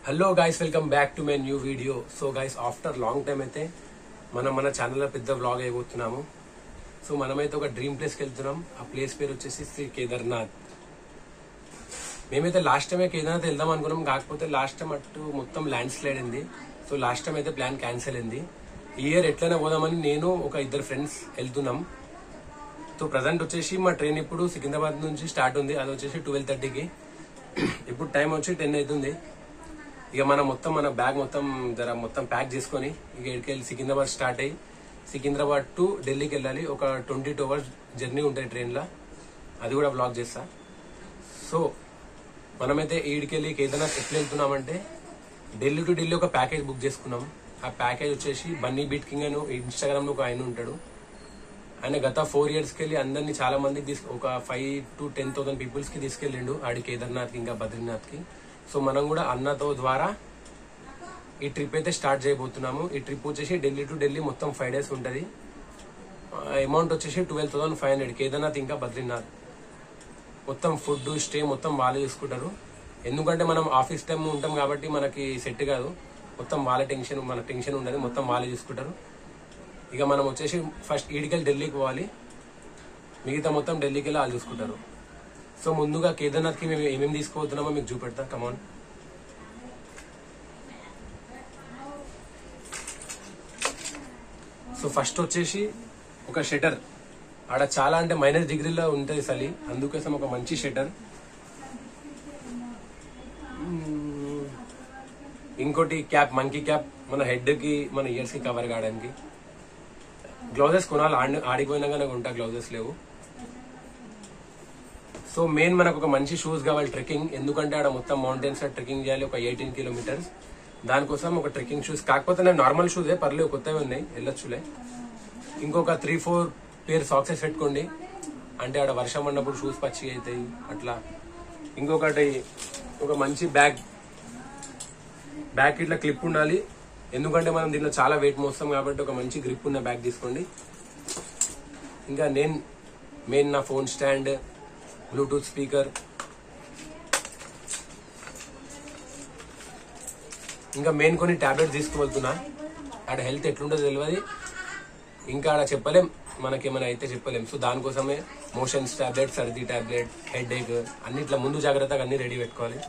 Hello guys, welcome back to my new video. So guys, after long time అయితే మనం మన ఛానల్లో పెద్ద వ్లాగ్ అయిపోతున్నాము. సో మనమైతే ఒక డ్రీమ్ ప్లేస్కి వెళ్తున్నాం. ఆ ప్లేస్ పేరు వచ్చేసి శ్రీ కేదార్నాథ్. మేమైతే లాస్ట్ టైమే కేదార్నాథ్ వెళ్దాం అనుకున్నాం, కాకపోతే లాస్ట్ టైం అటు మొత్తం ల్యాండ్ స్లైడ్ అయింది. సో లాస్ట్ టైం అయితే ప్లాన్ క్యాన్సిల్ అయింది. ఈ ఇయర్ ఎట్లయినా పోదామని నేను ఒక ఇద్దరు ఫ్రెండ్స్ వెళ్తున్నాం. సో ప్రజెంట్ వచ్చేసి మా ట్రైన్ ఇప్పుడు సికింద్రాబాద్ నుంచి స్టార్ట్ ఉంది. అది వచ్చేసి 12:30కి. ఇప్పుడు టైం వచ్చి 10 అవుతుంది. ఇక మనం మొత్తం మన బ్యాగ్ మొత్తం ప్యాక్ చేసుకొని ఇక ఇక్కడికి సికింద్రాబాద్ స్టార్ట్ అయ్యి సికింద్రాబాద్ టు ఢిల్లీకి వెళ్ళాలి. ఒక 22 hours జర్నీ ఉంటుంది ట్రైన్లో. అది కూడా బ్లాగ్ చేస్తా. సో మనమైతే ఈడికెళ్ళి కేదార్నాథ్ ఎట్లా వెళ్తున్నామంటే ఢిల్లీ టు ఢిల్లీ ఒక ప్యాకేజ్ బుక్ చేసుకున్నాం. ఆ ప్యాకేజ్ వచ్చేసి బన్నీ బీట్ కింగ్ అని ఇన్స్టాగ్రామ్లో ఒక ఆయన ఉంటాడు. ఆయన గత 4 yearsకి వెళ్ళి అందరినీ చాలా మందికి ఒక 5,000 to 10,000 పీపుల్స్కి తీసుకెళ్ళిండు ఆడి కేదార్నాథ్కి ఇంకా బద్రీనాథ్కి. సో మనం కూడా అన్నతో ద్వారా ఈ ట్రిప్ అయితే స్టార్ట్ చేయబోతున్నాము. ఈ ట్రిప్ వచ్చేసి ఢిల్లీ టు ఢిల్లీ మొత్తం 5 days ఉంటుంది. అమౌంట్ వచ్చేసి 12,500 కేదార్నాథ్ ఇంకా బద్రీనాథ్. మొత్తం ఫుడ్ స్టే మొత్తం వాళ్ళు చూసుకుంటారు. ఎందుకంటే మనం ఆఫీస్ టైం ఉంటాం కాబట్టి మనకి సెట్ కాదు. మొత్తం వాళ్ళ మన టెన్షన్ ఉండదు, మొత్తం వాళ్ళే చూసుకుంటారు. ఇక మనం వచ్చేసి ఫస్ట్ ఈడికెళ్ళి ఢిల్లీకి పోవాలి, మిగతా మొత్తం ఢిల్లీకి వెళ్ళి వాళ్ళు చూసుకుంటారు. సో ముందుగా కేదార్నాథ్కి మేము ఏమేమి తీసుకుపోతున్నామో మీకు చూపెడతా. కమాన్. సో ఫస్ట్ వచ్చేసి ఒక షెటర్. ఆడ చాలా అంటే -డిగ్రీలో ఉంటుంది చలి, అందుకోసం ఒక మంచి షెటర్. ఇంకోటి క్యాప్, మంకీ క్యాప్, మన హెడ్కి మన ఇయర్స్కి కవర్ కావడానికి. గ్లౌజెస్ కొనాలి, ఆడిపోయినాక నాకు ఉంటా, గ్లౌజెస్ లేవు. సో మెయిన్ మనకు ఒక మంచి షూస్ కావాలి ట్రెక్కింగ్, ఎందుకంటే ఆడ మొత్తం మౌంటైన్స్ ట్రెక్కింగ్ చేయాలి, ఒక 18 kilometers. దానికోసం ఒక ట్రెక్కింగ్ షూస్. కాకపోతే నేను నార్మల్ షూసే, పర్లేదు, కొత్తవి ఉన్నాయి, వెళ్ళొచ్చులే. ఇంకొక 3-4 pair సాక్సెస్ పెట్టుకోండి, అంటే ఆడ వర్షం పడినప్పుడు షూస్ పచ్చి అవుతాయి అట్లా. ఇంకొకటి ఒక మంచి బ్యాగ్ ఇట్లా క్లిప్ ఉండాలి, ఎందుకంటే మనం దీంట్లో చాలా వెయిట్ మోస్తాం కాబట్టి ఒక మంచి గ్రిప్ ఉన్న బ్యాగ్ తీసుకోండి. ఇంకా మెయిన్ నా ఫోన్ స్టాండ్, బ్లూటూత్ స్పీకర్, ఇంకా మెయిన్ కొన్ని టాబ్లెట్స్ తీసుకువెళ్తున్నా. ఆడ హెల్త్ ఎట్లుంటుందో తెలియదు, ఇంకా ఆడ చెప్పలేం, మనకేమైనా అయితే చెప్పలేం. సో దానికోసమే మోషన్స్ టాబ్లెట్, సర్దీ టాబ్లెట్, హెడ్ ఏక్ అన్నిట్లా ముందు జాగ్రత్తగా అన్ని రెడీ పెట్టుకోవాలి.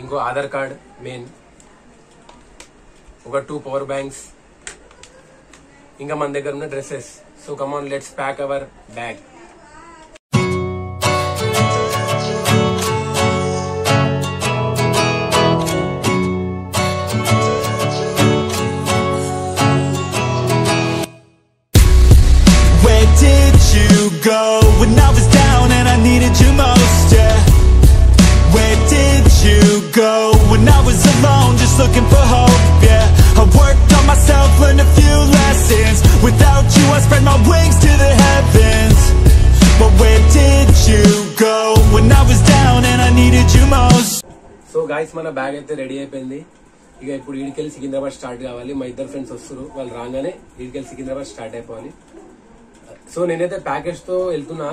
ఇంకో ఆధార్ కార్డ్ మెయిన్, ఒక 2 power banks, ఇంకా మన దగ్గర ఉన్న dresses. So come on, let's pack our bag. Go when I was down and I needed you most, yeah. Where did you go when I was alone, just looking for hope, yeah. I worked on myself, learned a few lessons. Without you I spread my wings to the heavens. But where did you go when I was down and I needed you most? So guys, మన bag అయితే ready అయిపోయింది. ఇక ఇప్పుడు ఈడికెళ్ళి Secunderabad start కావాలి. మా ఇద్దరు friends వస్తారు, వాళ్ళు రాగానే ఈడికెళ్ళి సికింద్రాబాద్ స్టార్ట్ అయిపోవాలి. సో నేనైతే ప్యాకేజ్ తో వెళ్తున్నా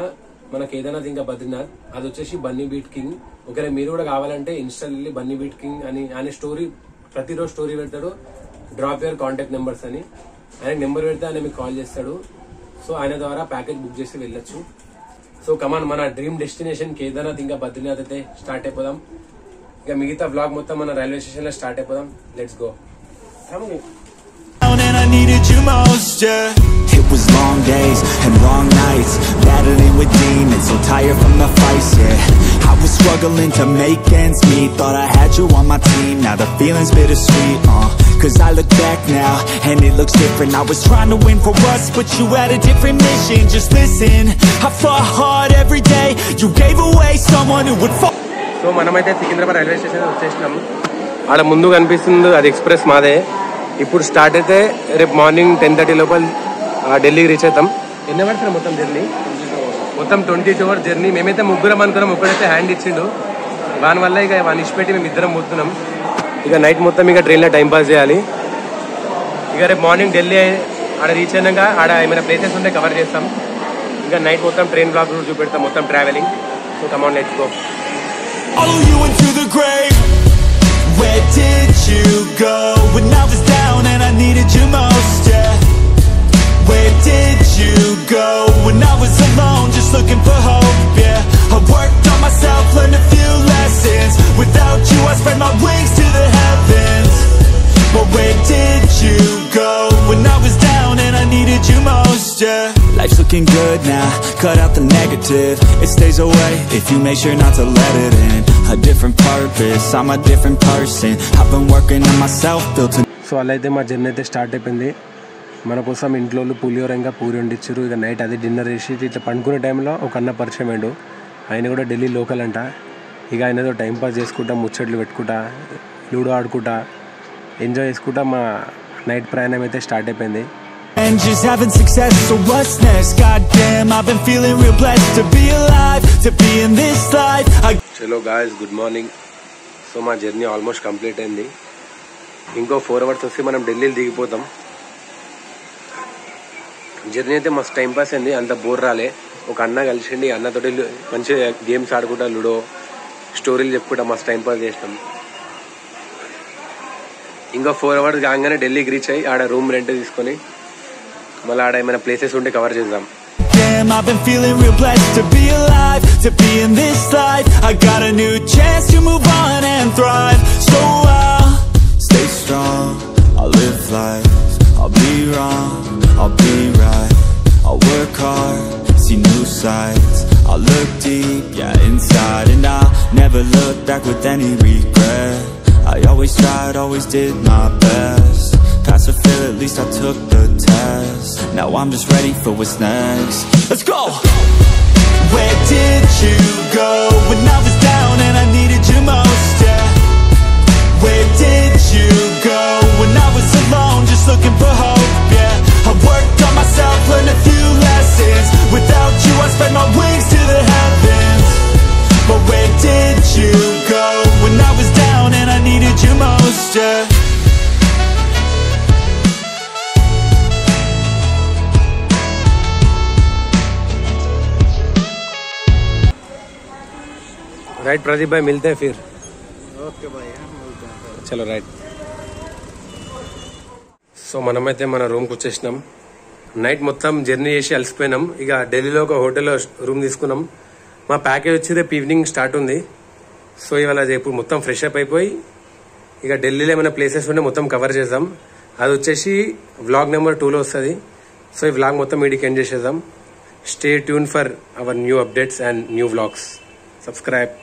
మన కేదార్నాథ్ ఇంకా బద్రీనాథ్. అది వచ్చేసి బన్నీ బీట్ కింగ్. ఒకవేళ మీరు కూడా కావాలంటే ఇన్స్టాల్ వెళ్ళి బన్నీ బీట్ కింగ్ అని ఆయన స్టోరీ, ప్రతిరోజు స్టోరీ పెడతాడు, డ్రాప్ యువర్ కాంటాక్ట్ నెంబర్స్ అని. ఆయన నెంబర్ పెడితే ఆయన మీకు కాల్ చేస్తాడు. సో ఆయన ద్వారా ప్యాకేజ్ బుక్ చేసి వెళ్ళొచ్చు. సో కమాన్, మన డ్రీమ్ డెస్టినేషన్ కేదార్నాథ్ ఇంకా బద్రీనాథ్ అయితే స్టార్ట్ అయిపోదాం. ఇక మిగతా బ్లాగ్ మొత్తం మన రైల్వే స్టేషన్ లో స్టార్ట్ అయిపోదాం. Let's go. And I needed you most, yeah. It was long days and long nights, battling with demons, so tired from the fights, yeah. I was struggling to make ends meet, thought I had you on my team, now the feeling's bittersweet, cause I look back now, and it looks different. I was trying to win for us, but you had a different mission, just listen. I fought hard every day, you gave away someone who would fall. So మనమైతే Secunderabad railway station వచ్చేసినాము. ఆడ ముందు కనిపిస్తుంది అది express మాదే. ఇప్పుడు start అయితే రేపు మార్నింగ్ 10:30 లోపల ఢిల్లీకి రీచ్ అవుతాం. ఎన్ని అవర్స్ మొత్తం జర్నీ? మొత్తం 22 hours జర్నీ. మేమైతే ముగ్గురం అనుకున్నాం, ఒకడైతే హ్యాండ్ ఇచ్చిండు. దానివల్ల ఇక వాడిని ఇచ్చిపెట్టి మేము ఇద్దరం పోతున్నాం. ఇక నైట్ మొత్తం ఇక ట్రైన్లో టైం పాస్ చేయాలి. ఇక రేపు మార్నింగ్ ఢిల్లీ ఆడ రీచ్ అయినాక ఆడ ఏమైనా ప్లేసెస్ ఉంటే కవర్ చేస్తాం. ఇక నైట్ మొత్తం ట్రైన్ బ్లాగ్ రూట్ చూపెడతాం, మొత్తం travelling. So come on, let's go. Follow you into the grave. you go when I was down and I needed you most, yeah? Where did you go when I was alone, just looking for hope, yeah? I worked on myself, learned a few lessons. Without you, I spread my wings to the heavens. But where did you go when I was down and I needed you most, yeah? Life's looking good now, cut out the negative. It stays away if you make sure not to let it in. A different purpose, I'm a different person. I've been working on myself, built to... so అలా అయితే మా journey అయితే start అయిపోయింది. మన కోసం ఇంట్లో పులిహోర ఇంకా పూరి వండిచ్చారు. ఇక నైట్ అది డిన్నర్ చేసి ఇట్లా పండుకునే టైంలో ఒక అన్న పరిచయం అయ్యాడు. ఆయన కూడా ఢిల్లీ లోకల్ అంట. ఇక ఆయనతో టైంపాస్ చేసుకుంటా, ముచ్చట్లు పెట్టుకుంటా, లూడో ఆడుకుంటా, ఎంజాయ్ చేసుకుంటా మా నైట్ ప్రయాణం అయితే స్టార్ట్ అయిపోయింది. And just having success, so what's next? Goddamn, I've been feeling real blessed to be alive, to be in this life. చలో గాయస్, గుడ్ మార్నింగ్. సో మా జర్నీ ఆల్మోస్ట్ కంప్లీట్ అయింది. ఇంకో 4 hours వస్తే మనం ఢిల్లీలో దిగిపోతాం. జర్నీ అయితే మస్తు టైంపాస్ అయింది, అంత బోర్ రాలే. ఒక అన్న కలిసిండి, అన్నతోటి మంచిగా గేమ్స్ ఆడుకుంటా, లూడో, స్టోరీలు చెప్పుకుంటా మస్తు టైంపాస్ చేసినాం. ఇంకా 4 hours కాగానే ఢిల్లీకి రీచ్ అయ్యి ఆడ రూమ్ రెంట్ తీసుకొని మళ్ళీ ఆడ ఏమైనా ప్లేసెస్ ఉంటే కవర్ చేద్దాం. Damn, I've been feeling real blessed to be alive, to be in this life. I got a new chance to move on and thrive. So I'll stay strong, I'll live life. I'll be wrong, I'll be right. I'll work hard, see new sights. I'll look deep, yeah, inside. And I'll never look back with any regret. I always tried, always did my best. Pass or fail, at least I took the test. Now I'm just ready for what's next. Let's go! Where did you go when I was down and I needed you most, yeah? Where did you go when I was alone, just looking for hope, yeah? I worked on myself, learned a few lessons. Without you, I spread my wings to the heavens. But where did you go when I was down and I needed you most, yeah? Right Pradeep भाई, मिलते हैं फिर. Okay भाई, चलो right. So మనమైతే మన రూమ్కి వచ్చేసినాం. నైట్ మొత్తం జర్నీ చేసి అలసిపోయినాం. ఇక ఢిల్లీలో ఒక హోటల్లో రూమ్ తీసుకున్నాం. మా ప్యాకేజ్ వచ్చి రేపు ఈవినింగ్ స్టార్ట్ ఉంది. సో ఇవాళ రేపు మొత్తం ఫ్రెష్ అప్ అయిపోయి ఇక ఢిల్లీలో ఏమైనా ప్లేసెస్ ఉంటే మొత్తం కవర్ చేద్దాం. అది వచ్చేసి వ్లాగ్ నెంబర్ 2లో వస్తుంది. సో ఈ వ్లాగ్ మొత్తం వీడికి ఎండ్ చేసేద్దాం. Stay tune for our new updates and new vlogs. Subscribe.